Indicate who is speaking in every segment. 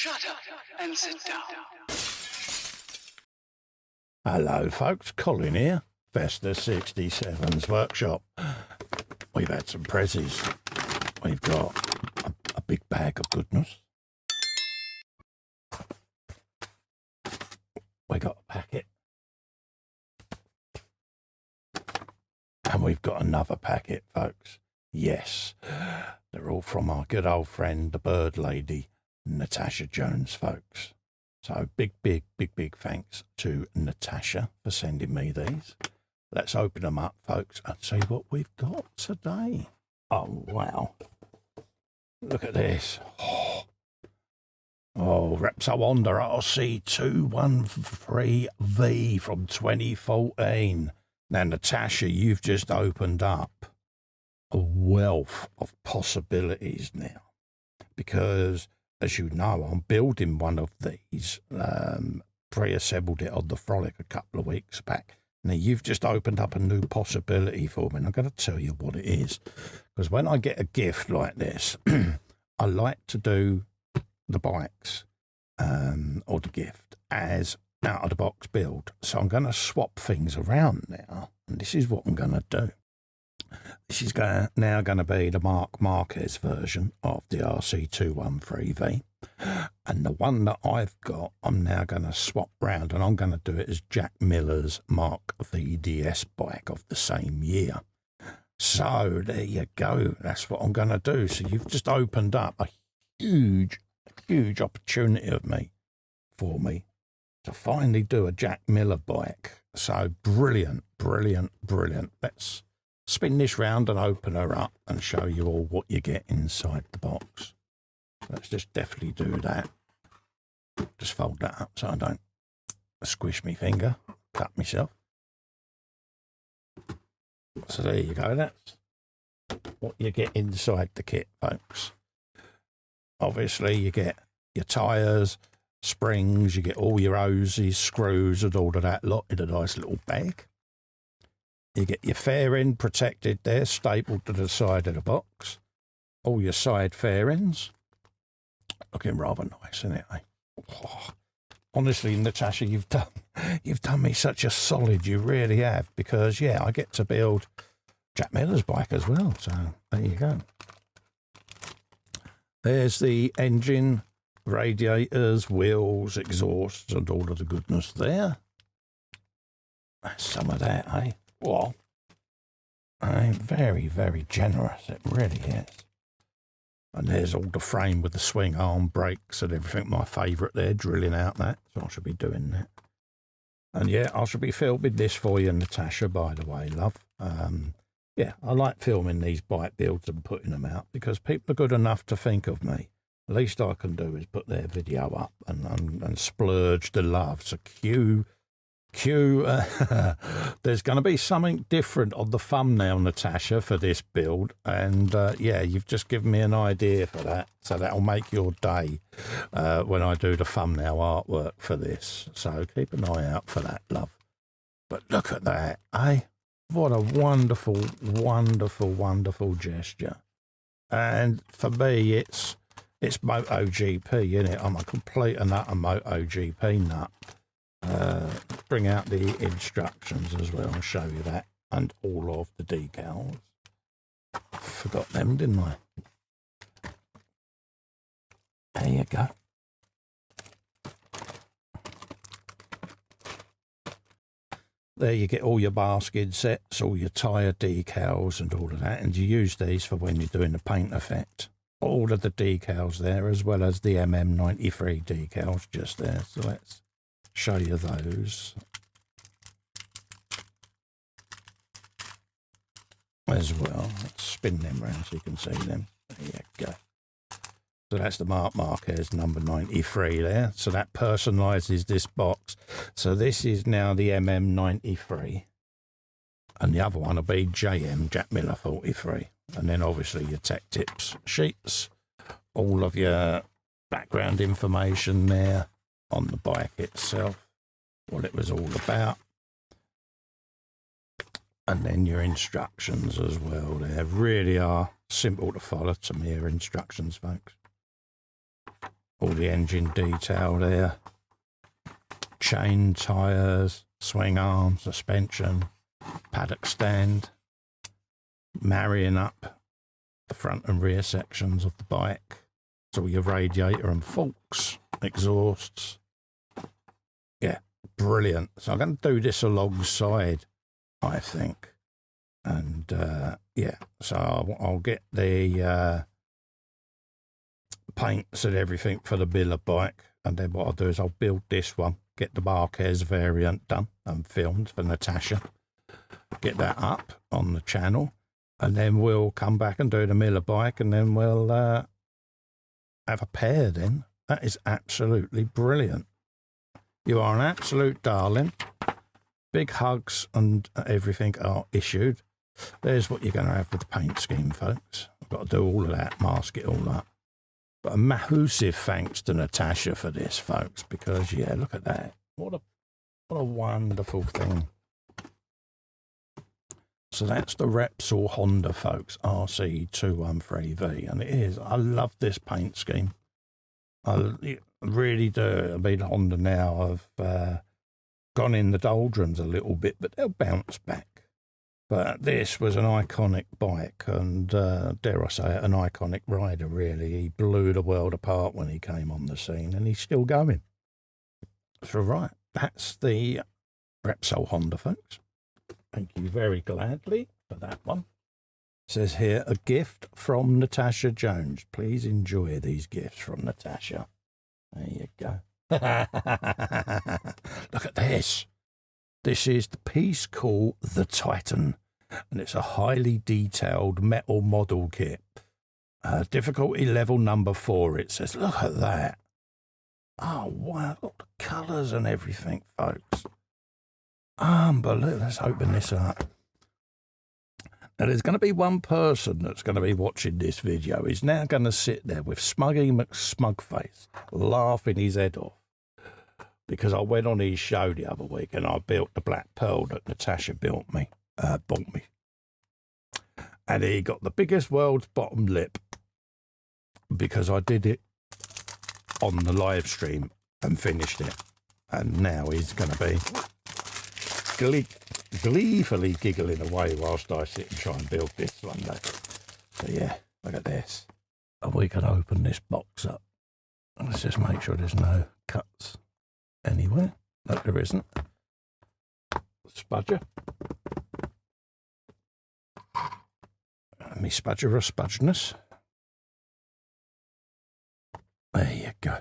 Speaker 1: Shut up and sit down.
Speaker 2: Hello folks, Colin here, Festa 67's workshop. We've had some prezzies. We've got a big bag of goodness. We got a packet. And we've got another packet, folks. Yes, they're all from our good old friend, the bird lady, Natasha Jones, folks. So big thanks to Natasha for sending me these. Let's open them up, folks, and see what we've got today. Oh, wow. Look at this. Oh, Repsol Honda RC 213V from 2014. Now, Natasha, you've just opened up a wealth of possibilities now, because, as you know, I'm building one of these, pre-assembled it on the Frolic a couple of weeks back. Now, you've just opened up a new possibility for me, and I'm going to tell you what it is. Because when I get a gift like this, I like to do the bikes or the gift as out-of-the-box build. So I'm going to swap things around now, and this is what I'm going to do. This is now going to be the Marc Marquez version of the RC213V. And the one that I've got, I'm now going to swap round, and I'm going to do it as Jack Miller's Mark VDS bike of the same year. So there you go. That's what I'm going to do. So you've just opened up a huge opportunity for me to finally do a Jack Miller bike. So brilliant. Let's spin this round and open her up and show you all what you get inside the box. Let's just definitely do that. Just fold that up so I don't squish my finger, cut myself. So there you go. That's what you get inside the kit, folks. Obviously, you get your tyres, springs, you get all your hoses, screws, and all of that lot in a nice little bag. You get your fairing protected there, stapled to the side of the box. All your side fairings. Looking rather nice, isn't it? Eh? Oh, honestly, Natasha, you've done me such a solid. You really have, because yeah, I get to build Jack Miller's bike as well. So there you go. There's the engine, radiators, wheels, exhausts, and all of the goodness there. That's some of that, eh? Well, very generous. It really is. And there's all the frame with the swing arm brakes and everything. My favourite there, drilling out that. So I should be doing that. And yeah, I should be filming this for you, Natasha, by the way, love. Yeah, I like filming these bike builds and putting them out, because people are good enough to think of me. The least I can do is put their video up and splurge the love. So there's going to be something different on the thumbnail, Natasha, for this build. And yeah, you've just given me an idea for that. So that'll make your day when I do the thumbnail artwork for this. So keep an eye out for that, love. But look at that, eh? What a wonderful gesture. And for me, it's MotoGP, isn't it? I'm a complete and utter MotoGP nut. Bring out the instructions as well and show you that, and all of the decals. Forgot them, didn't I? There you go. There you get all your basket sets, all your tyre decals and all of that, and you use these for when you're doing the paint effect. All of the decals there, as well as the MM93 decals just there. So let's show you those as well. Let's spin them around so you can see them. There you go. So that's the Marc Marquez number 93 there. So that personalises this box. So this is now the MM93. And the other one will be JM, Jack Miller 43. And then obviously your tech tips sheets. All of your background information there on the bike itself. What it was all about. And then your instructions as well. They really are simple to follow. To me, are instructions, folks. all the engine detail there. Chain, tyres, swing arm, suspension, paddock stand, marrying up the front and rear sections of the bike. So your radiator and forks, exhausts. Yeah, brilliant. So I'm going to do this alongside, I think. And yeah, so I'll get the paints and everything for the Miller bike. And then what I'll do is I'll build this one, get the Marquez variant done and filmed for Natasha. Get that up on the channel. And then we'll come back and do the Miller bike. And then we'll have a pair then. That is absolutely brilliant. You are an absolute darling. Big hugs and everything are issued. There's what you're going to have with the paint scheme, folks. I've got to do all of that, mask it all up. But a massive thanks to Natasha for this, folks, because, yeah, look at that. What a wonderful thing. So that's the Repsol Honda, folks, RC213V. And it is. I love this paint scheme. I really do. I mean, Honda now have gone in the doldrums a little bit, but they'll bounce back. But this was an iconic bike and, dare I say it, an iconic rider, really. He blew the world apart when he came on the scene, and he's still going. So, right, that's the Repsol Honda, folks. Thank you very gladly for that one. It says here, a gift from Natasha Jones. Please enjoy these gifts from Natasha. There you go. Look at this. This is the piece called the Titan, and it's a highly detailed metal model kit. Difficulty level number 4, it says. Look at that. Oh, wow. Look at the colours and everything, folks. Unbelievable. Let's open this up. Now, there's going to be one person that's going to be watching this video. He's now going to sit there with Smuggy McSmugface, laughing his head off. Because I went on his show the other week and I built the black pearl that Natasha bought me. And he got the biggest world's bottom lip because I did it on the live stream and finished it. And now he's going to be gleefully giggling away whilst I sit and try and build this one day. So yeah, look at this. And we can open this box up. Let's just make sure there's no cuts anywhere. No, there isn't. Spudger. Me spudger or spudgeness. There you go.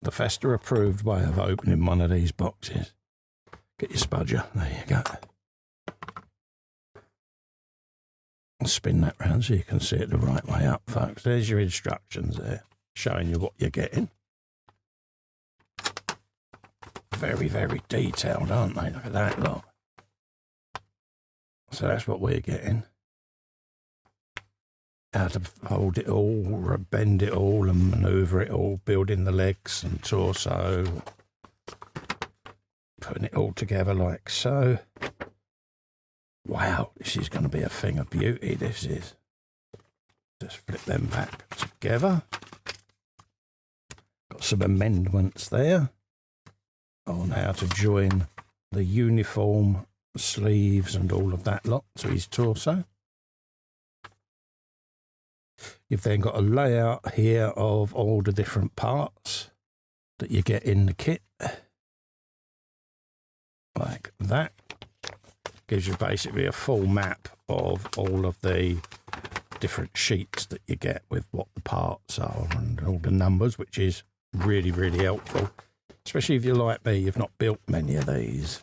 Speaker 2: The Festa approved way of opening one of these boxes. Get your spudger. There you go. I'll spin that round so you can see it the right way up, folks. There's your instructions there, showing you what you're getting. Very, very detailed, aren't they? Look at that, look. So that's what we're getting. How to hold it all, bend it all and manoeuvre it all, building the legs and torso, putting it all together like so. Wow, this is going to be a thing of beauty, this is. Just flip them back together. Got some amendments there on how to join the uniform, sleeves and all of that lot to his torso. You've then got a layout here of all the different parts that you get in the kit. Like that. Gives you basically a full map of all of the different sheets that you get with what the parts are and all the numbers, which is really, really helpful. Especially if you're like me, you've not built many of these.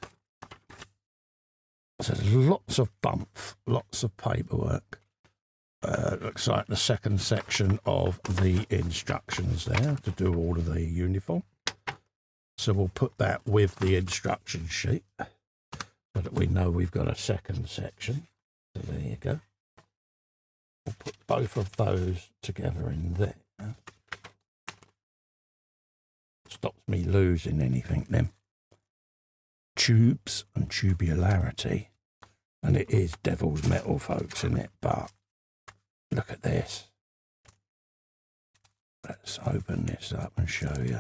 Speaker 2: So there's lots of bump, lots of paperwork. Looks like the second section of the instructions there to do all of the uniform. So we'll put that with the instruction sheet so that we know we've got a second section. So there you go. We'll put both of those together in there. Stops me losing anything then. Tubes and tubularity. And it is devil's metal, folks, isn't it? But look at this. Let's open this up and show you.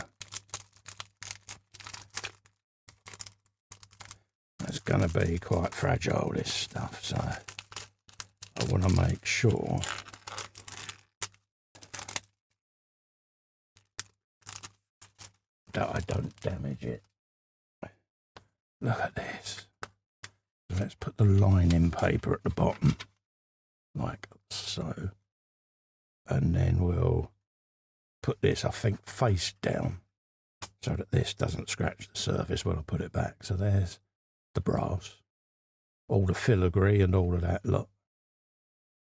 Speaker 2: It's going to be quite fragile, this stuff, so I want to make sure that I don't damage it. Look at this. So let's put the lining paper at the bottom, like so. And then we'll put this, I think, face down so that this doesn't scratch the surface when I put it back. So there's the brass, all the filigree and all of that. Look,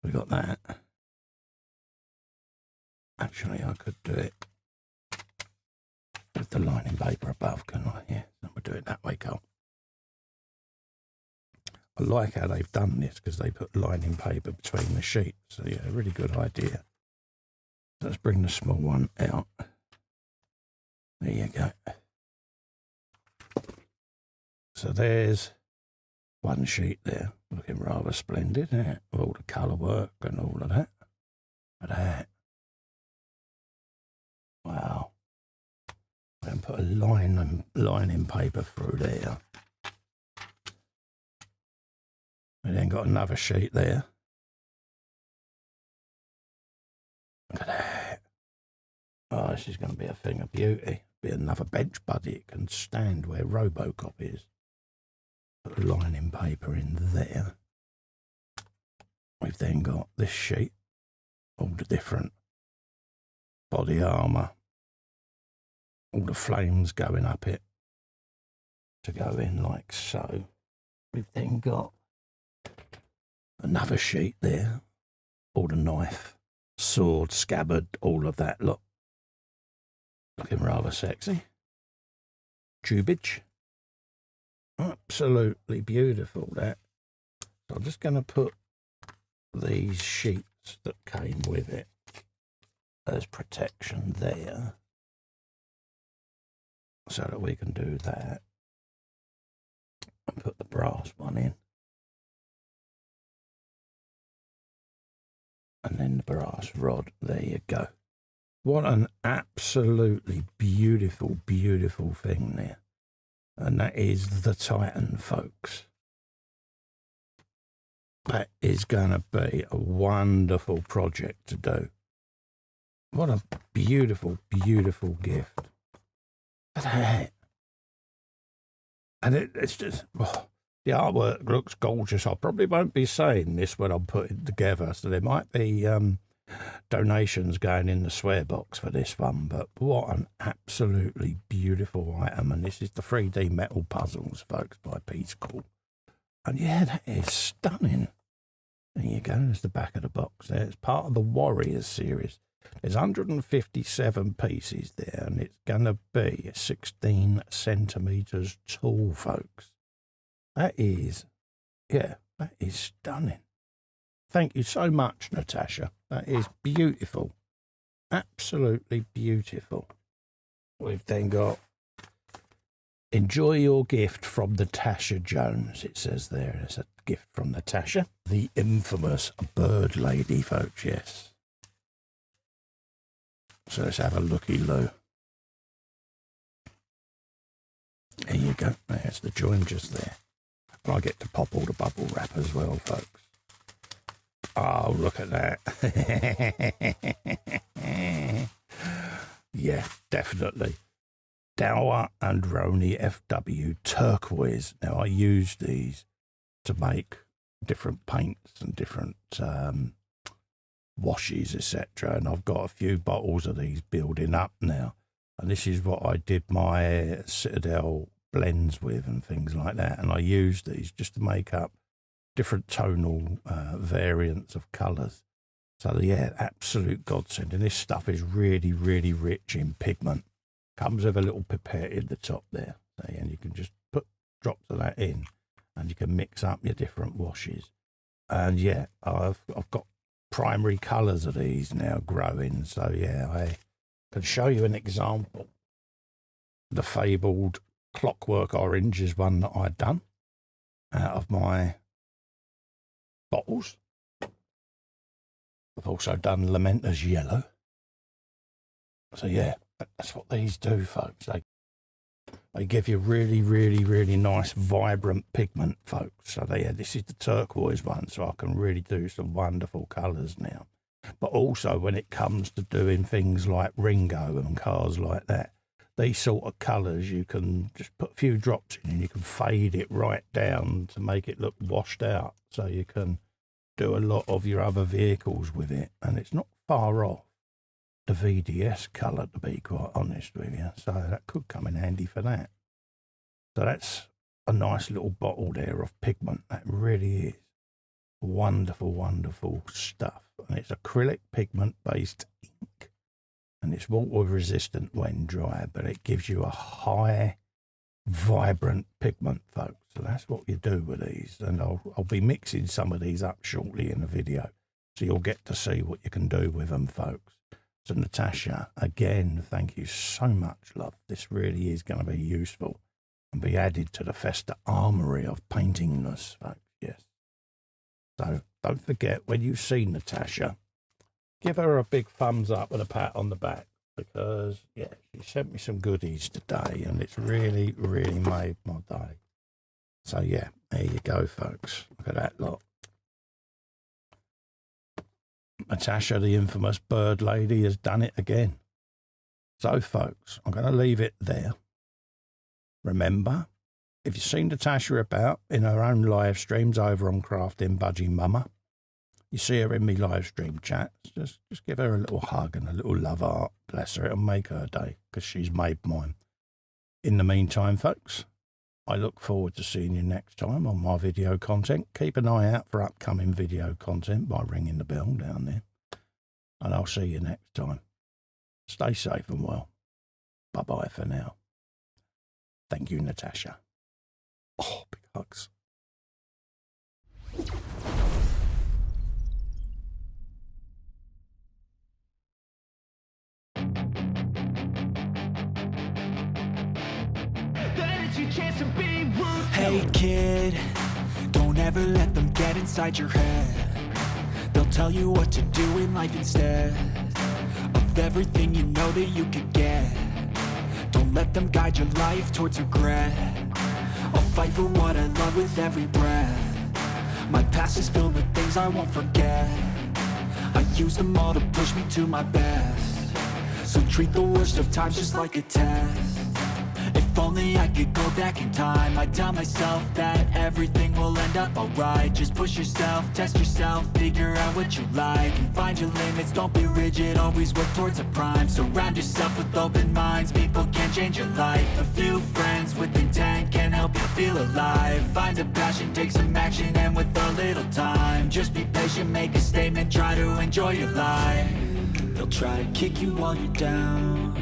Speaker 2: we got that. Actually, I could do it with the lining paper above, can I? Yeah, so we'll do it that way, Carl. I like how they've done this because they put lining paper between the sheets. So yeah, really good idea. Let's bring the small one out. There you go. So there's one sheet there, looking rather splendid, isn't it? With all the colour work and all of that. Look at that. Wow. And put a lining paper through there. We then got another sheet there. Look at that. Oh, this is going to be a thing of beauty. Be another bench buddy. It can stand where Robocop is. Put the lining paper in there. We've then got this sheet. All the different body armour. All the flames going up it. To go in like so. We've then got another sheet there. All the knife, sword, scabbard, all of that. Look. Looking rather sexy. Tubage. Absolutely beautiful, that. So I'm just going to put these sheets that came with it as protection there. So that we can do that. And put the brass one in. And then the brass rod. There you go. What an absolutely beautiful, beautiful thing there. And that is the Titan, folks. That is going to be a wonderful project to do. What a beautiful, beautiful gift. Look at that. And it's just, oh, the artwork looks gorgeous. I probably won't be saying this when I'm putting it together, so there might be donations going in the swear box for this one, but what an absolutely beautiful item. And this is the 3D metal puzzles, folks, by Peace Corps. And yeah, that is stunning. There you go, there's the back of the box there. It's part of the Warriors series. There's 157 pieces there, and it's going to be 16 centimetres tall, folks. That is, yeah, that is stunning. Thank you so much, Natasha. That is beautiful. Absolutely beautiful. We've then got, enjoy your gift from Natasha Jones. It says there, it's a gift from Natasha. The infamous bird lady, folks, yes. So let's have a looky-loo. There you go. There's the join just there. And I get to pop all the bubble wrap as well, folks. Oh, look at that. Yeah, definitely. Dower and Roni FW turquoise. Now, I use these to make different paints and different washes, etc. And I've got a few bottles of these building up now. And this is what I did my Citadel blends with and things like that. And I use these just to make up different tonal variants of colours. So yeah, absolute godsend. And this stuff is really, really rich in pigment. Comes with a little pipette in the top there. So, and you can just put drops of that in and you can mix up your different washes. And yeah, I've got primary colours of these now growing. So yeah, I can show you an example. The fabled Clockwork Orange is one that I've done out of my bottles. I've also done Lamenter's Yellow. So yeah, that's what these do, folks. They give you really, really, really nice, vibrant pigment, folks. So this is the turquoise one, so I can really do some wonderful colours now. But also when it comes to doing things like Ringo and cars like that, these sort of colours, you can just put a few drops in and you can fade it right down to make it look washed out. So you can do a lot of your other vehicles with it, and it's not far off the VDS colour, to be quite honest with you. So that could come in handy for that. So that's a nice little bottle there of pigment. That really is wonderful, wonderful stuff. And it's acrylic pigment based ink, and it's water resistant when dry, but it gives you a high, vibrant pigment, folks. So that's what you do with these. And I'll be mixing some of these up shortly in the video, so you'll get to see what you can do with them, folks. So Natasha, again, thank you so much, love. This really is going to be useful and be added to the Festa armoury of paintingness, folks. Yes. So don't forget, when you see Natasha, give her a big thumbs up and a pat on the back, because, yeah, she sent me some goodies today and it's really, really made my day. So, yeah, there you go, folks. Look at that lot. Natasha, the infamous bird lady, has done it again. So, folks, I'm going to leave it there. Remember, if you've seen Natasha about in her own live streams over on Crafting Budgie Mama, you see her in me live stream chats, just give her a little hug and a little love heart. Bless her, it'll make her day, because she's made mine. In the meantime, folks, I look forward to seeing you next time on my video content. Keep an eye out for upcoming video content by ringing the bell down there. And I'll see you next time. Stay safe and well. Bye-bye for now. Thank you, Natasha. Oh, big hugs.
Speaker 3: Hey kid, don't ever let them get inside your head. They'll tell you what to do in life instead of everything you know that you could get. Don't let them guide your life towards regret. I'll fight for what I love with every breath. My past is filled with things I won't forget. I use them all to push me to my best. So treat the worst of times just like a test. If only I could go back in time, I'd tell myself that everything will end up alright. Just push yourself, test yourself, figure out what you like, and find your limits, don't be rigid, always work towards a prime. Surround yourself with open minds, people can change your life. A few friends with intent can help you feel alive. Find a passion, take some action, and with a little time, just be patient, make a statement, try to enjoy your life. They'll try to kick you while you're down,